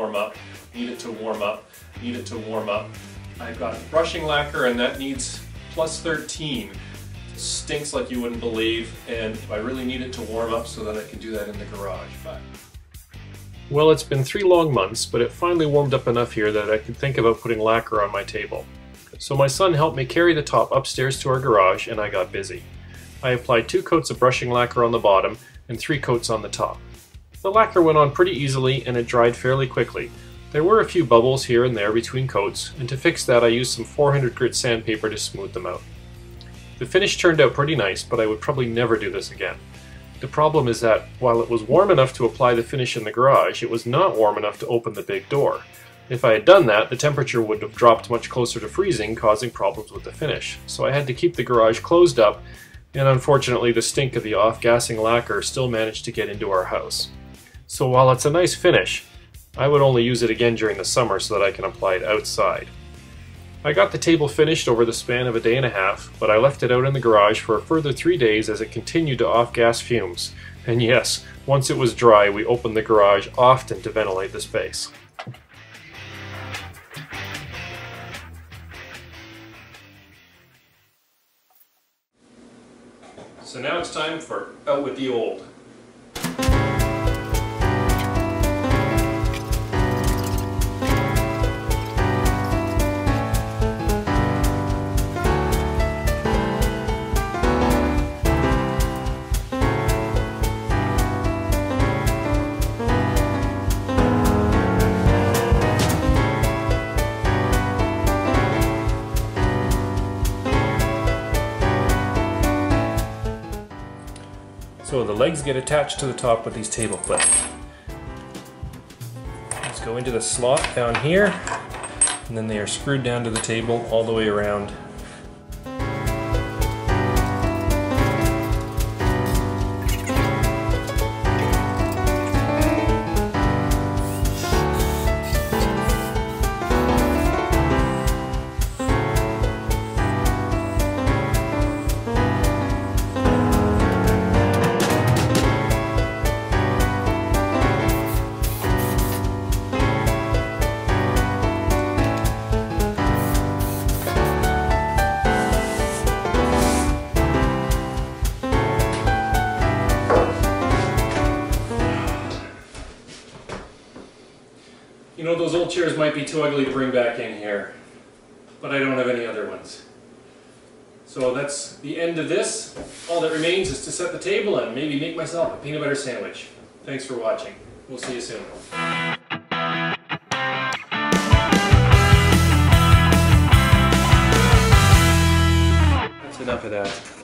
warm up, need it to warm up, need it to warm up. I've got brushing lacquer and that needs plus 13. Stinks like you wouldn't believe, and I really need it to warm up so that I can do that in the garage. Well, it's been 3 long months, but it finally warmed up enough here that I could think about putting lacquer on my table. So my son helped me carry the top upstairs to our garage and I got busy. I applied 2 coats of brushing lacquer on the bottom and 3 coats on the top. The lacquer went on pretty easily and it dried fairly quickly. There were a few bubbles here and there between coats, and to fix that I used some 400 grit sandpaper to smooth them out. The finish turned out pretty nice, but I would probably never do this again. The problem is that, while it was warm enough to apply the finish in the garage, it was not warm enough to open the big door. If I had done that, the temperature would have dropped much closer to freezing, causing problems with the finish. So I had to keep the garage closed up, and unfortunately the stink of the off-gassing lacquer still managed to get into our house. So while it's a nice finish, I would only use it again during the summer so that I can apply it outside. I got the table finished over the span of a day and a half, but I left it out in the garage for a further 3 days as it continued to off-gas fumes. And yes, once it was dry, we opened the garage often to ventilate the space. So now it's time for out with the old. So the legs get attached to the top with these table clips. Let's go into the slot down here, and then they are screwed down to the table all the way around. You know, those old chairs might be too ugly to bring back in here, but I don't have any other ones. So that's the end of this. All that remains is to set the table and maybe make myself a peanut butter sandwich. Thanks for watching. We'll see you soon. That's enough of that.